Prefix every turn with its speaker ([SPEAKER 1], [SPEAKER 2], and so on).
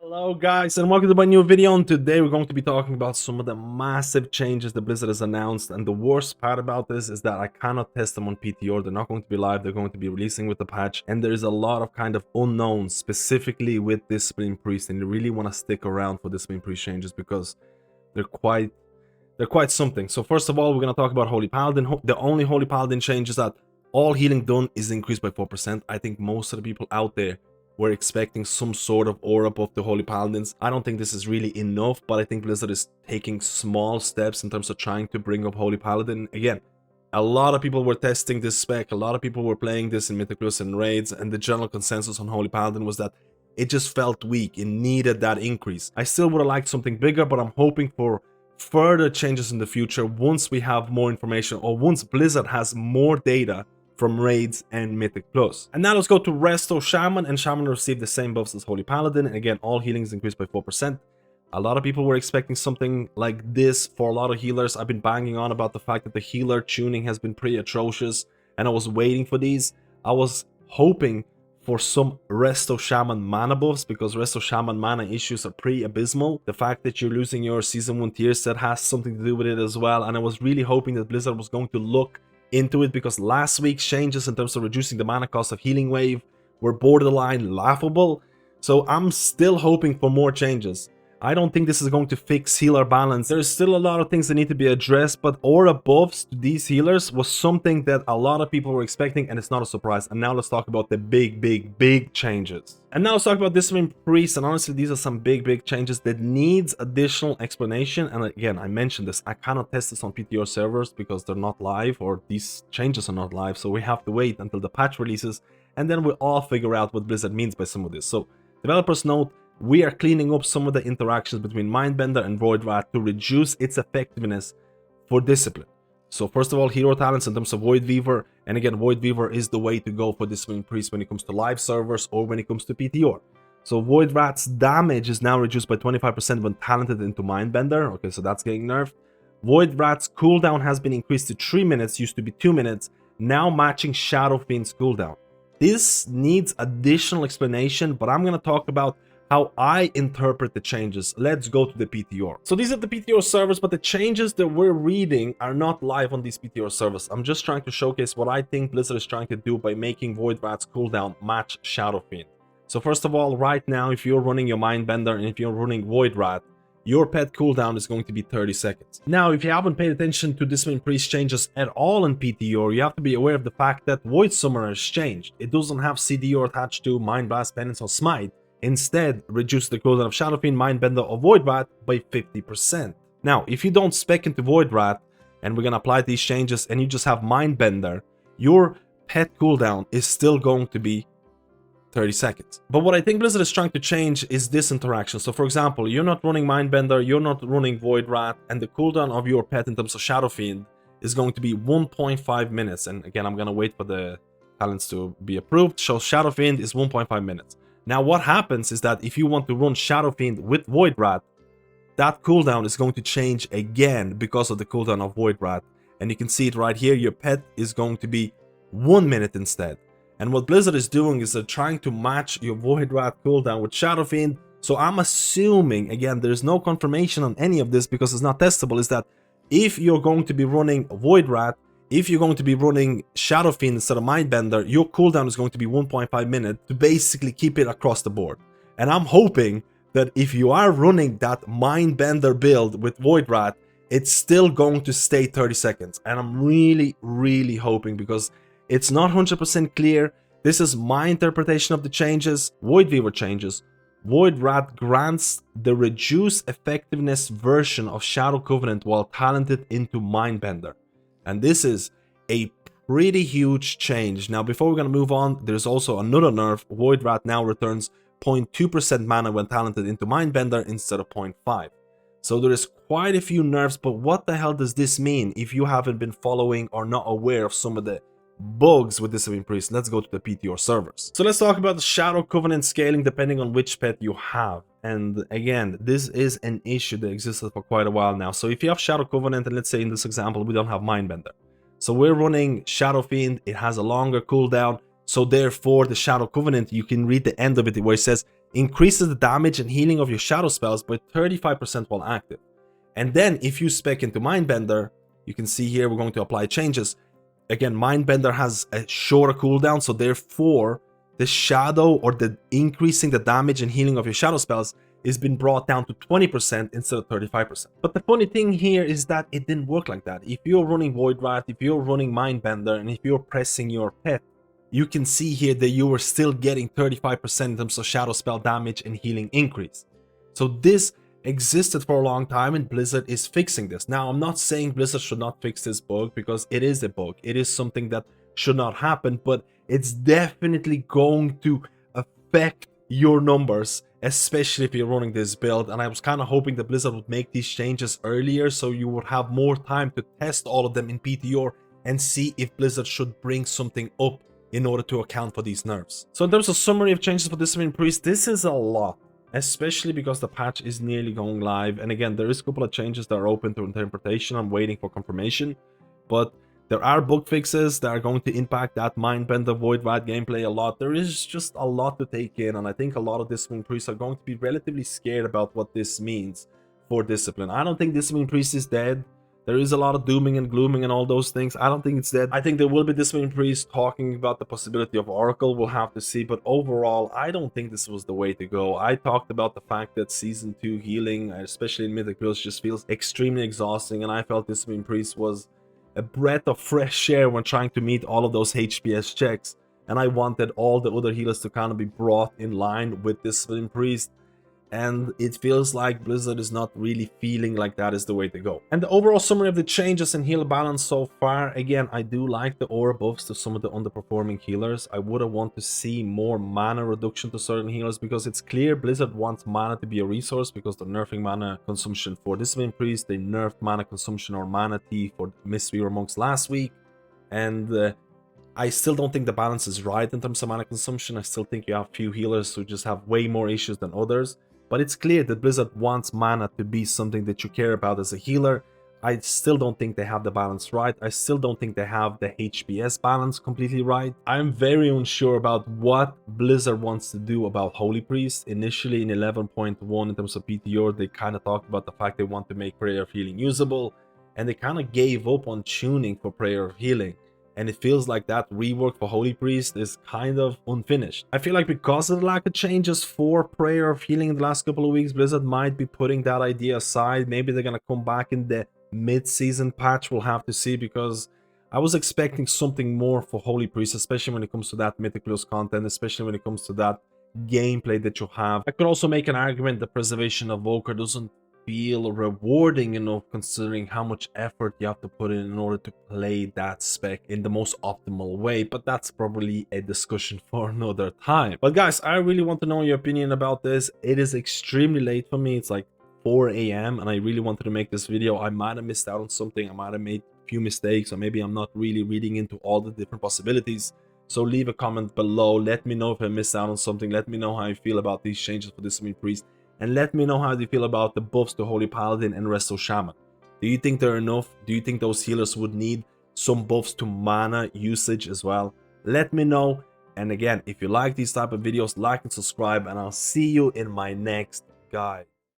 [SPEAKER 1] Hello guys and welcome to my new video, and today we're going to be talking about some of the massive changes that Blizzard has announced. And the worst part about this is that I cannot test them on PTR. They're not going to be live, they're going to be releasing with the patch, and there is a lot of kind of unknowns specifically with Discipline Priest, and you really want to stick around for Discipline Priest changes because they're quite something. So first of all, we're going to talk about Holy Paladin. The only Holy Paladin change is that all healing done is increased by 4%. I think most of the people out there were expecting some sort of aura buff to Holy Paladins. I don't think this is really enough, but I think Blizzard is taking small steps in terms of trying to bring up Holy Paladin. Again, a lot of people were testing this spec, a lot of people were playing this in Mythic Plus and raids, and the general consensus on Holy Paladin was that it just felt weak. It needed that increase. I still would have liked something bigger, but I'm hoping for further changes in the future once we have more information, or once Blizzard has more data from raids and Mythic Plus. And now let's go to Resto Shaman, and Shaman received the same buffs as Holy Paladin, and again, all healing is increased by 4%. A lot of people were expecting something like this for a lot of healers. I've been banging on about the fact that the healer tuning has been pretty atrocious, and I was waiting for these. I was hoping for some Resto Shaman mana buffs, because Resto Shaman mana issues are pretty abysmal. The fact that you're losing your Season 1 tier set has something to do with it as well, and I was really hoping that Blizzard was going to look into it, because last week's changes in terms of reducing the mana cost of Healing Wave were borderline laughable. So I'm still hoping for more changes. I don't think this is going to fix healer balance. There's still a lot of things that need to be addressed, but aura buffs to these healers was something that a lot of people were expecting, and it's not a surprise. And now let's talk about the big changes. And now let's talk about Discipline Priest, and honestly, these are some big changes that needs additional explanation. And again, I mentioned this, I cannot test this on PTR servers because they're not live, or these changes are not live, so we have to wait until the patch releases, and then we'll all figure out what Blizzard means by some of this. So developers note, we are cleaning up some of the interactions between Mindbender and Void Rat to reduce its effectiveness for Discipline. So first of all, hero talents in terms of Void Weaver, and again, Void Weaver is the way to go for Discipline Priest when it comes to live servers or when it comes to PTR. So Void Rat's damage is now reduced by 25% when talented into Mindbender. Okay, so that's getting nerfed. Void Rat's cooldown has been increased to 3 minutes, used to be 2 minutes, now matching Shadow Fiend's cooldown. This needs additional explanation, but I'm going to talk about how I interpret the changes. Let's go to the PTR. So these are the PTR servers, but the changes that we're reading are not live on these PTR servers. I'm just trying to showcase what I think Blizzard is trying to do by making Void Rat's cooldown match Shadow Fiend. So first of all, right now, if you're running your Mindbender and if you're running Void Rat, your pet cooldown is going to be 30 seconds. Now, if you haven't paid attention to Discipline Priest changes at all in PTR, you have to be aware of the fact that Void Summoner has changed. It doesn't have CDR attached to Mind Blast, Penance, or Smite. Instead, reduce the cooldown of Shadow Fiend, Mindbender, or Void Rat by 50%. Now, if you don't spec into Void Rat, and we're gonna apply these changes, and you just have Mindbender, your pet cooldown is still going to be 30 seconds. But what I think Blizzard is trying to change is this interaction. So for example, you're not running Mindbender, you're not running Void Rat, and the cooldown of your pet in terms of Shadow Fiend is going to be 1.5 minutes. And again, I'm gonna wait for the talents to be approved. So Shadow Fiend is 1.5 minutes. Now what happens is that if you want to run Shadow Fiend with Void Rat, that cooldown is going to change again because of the cooldown of Void Rat. And you can see it right here, your pet is going to be 1 minute instead. And what Blizzard is doing is they're trying to match your Void Rat cooldown with Shadow Fiend. So I'm assuming, again, there's no confirmation on any of this because it's not testable, is that if you're going to be running Void Rat, if you're going to be running Shadow Fiend instead of Mindbender, your cooldown is going to be 1.5 minutes to basically keep it across the board. And I'm hoping that if you are running that Mindbender build with Void Rat, it's still going to stay 30 seconds. And I'm really hoping, because it's not 100% clear. This is my interpretation of the changes. Void Weaver changes. Void Rat grants the reduced effectiveness version of Shadow Covenant while talented into Mindbender. And this is a pretty huge change. Now, before we're going to move on, there's also another nerf. Void Rat now returns 0.2% mana when talented into Mindbender instead of 0.5. So there is quite a few nerfs, but what the hell does this mean if you haven't been following or not aware of some of the bugs with Discipline Priest? Let's go to the PTR servers. So let's talk about the Shadow Covenant scaling depending on which pet you have. And again, this is an issue that existed for quite a while now. So if you have Shadow Covenant, and let's say in this example, we don't have Mindbender. So we're running Shadow Fiend, it has a longer cooldown. So therefore, the Shadow Covenant, you can read the end of it where it says increases the damage and healing of your shadow spells by 35% while active. And then if you spec into Mindbender, you can see here we're going to apply changes. Again, Mindbender has a shorter cooldown, so therefore the shadow or the increasing the damage and healing of your shadow spells is been brought down to 20% instead of 35%. But the funny thing here is that it didn't work like that. If you're running Void Rat, if you're running Mindbender, and if you're pressing your pet, you can see here that you were still getting 35% in terms of shadow spell damage and healing increase. So this existed for a long time, and Blizzard is fixing this. Now, I'm not saying Blizzard should not fix this bug, because it is a bug. It is something that should not happen, but it's definitely going to affect your numbers, especially if you're running this build. And I was kind of hoping that Blizzard would make these changes earlier, so you would have more time to test all of them in PTR and see if Blizzard should bring something up in order to account for these nerfs. So in terms of summary of changes for Discipline Priest, this is a lot, especially because the patch is nearly going live. And again, there is a couple of changes that are open to interpretation. I'm waiting for confirmation, but there are bug fixes that are going to impact that Mindbender Void Rat gameplay a lot. There is just a lot to take in, and I think a lot of Discipline Priests are going to be relatively scared about what this means for Discipline. I don't think Discipline Priest is dead. There is a lot of dooming and glooming and all those things. I don't think it's dead. I think there will be Discipline Priests talking about the possibility of Oracle. We'll have to see. But overall, I don't think this was the way to go. I talked about the fact that Season 2 healing, especially in Mythic Builds, just feels extremely exhausting. And I felt Discipline Priest was a breath of fresh air when trying to meet all of those HPS checks. And I wanted all the other healers to kind of be brought in line with Discipline Priest. And it feels like Blizzard is not really feeling like that is the way to go. And the overall summary of the changes in heal balance so far, again, I do like the aura buffs to some of the underperforming healers. I would have wanted to see more mana reduction to certain healers, because it's clear Blizzard wants mana to be a resource, because they're nerfing mana consumption for Discipline Priest, they nerfed mana consumption or mana tea for Mistweaver Monks last week, and I still don't think the balance is right in terms of mana consumption. I still think you have few healers who just have way more issues than others. But it's clear that Blizzard wants mana to be something that you care about as a healer. I still don't think they have the balance right. I still don't think they have the HPS balance completely right. I'm very unsure about what Blizzard wants to do about Holy Priest. Initially in 11.1 in terms of PTR, they kind of talked about the fact they want to make Prayer of Healing usable. And they kind of gave up on tuning for Prayer of Healing. And it feels like that rework for Holy Priest is kind of unfinished. I feel like because of the lack of changes for Prayer of Healing in the last couple of weeks, Blizzard might be putting that idea aside. Maybe they're going to come back in the mid-season patch. We'll have to see, because I was expecting something more for Holy Priest, especially when it comes to that Mythic Plus content, especially when it comes to that gameplay that you have. I could also make an argument that Preservation of Volker doesn't feel rewarding enough, considering how much effort you have to put in order to play that spec in the most optimal way. But that's probably a discussion for another time. But guys, I really want to know your opinion about this. It is extremely late for me. It's like 4 AM and I really wanted to make this video. I might have missed out on something. I might have made a few mistakes, or maybe I'm not really reading into all the different possibilities. So leave a comment below. Let me know if I missed out on something. Let me know how you feel about these changes for Discipline Priest. And let me know how you feel about the buffs to Holy Paladin and Resto Shaman. Do you think they're enough? Do you think those healers would need some buffs to mana usage as well? Let me know. And again, if you like these type of videos, like and subscribe, and I'll see you in my next guide.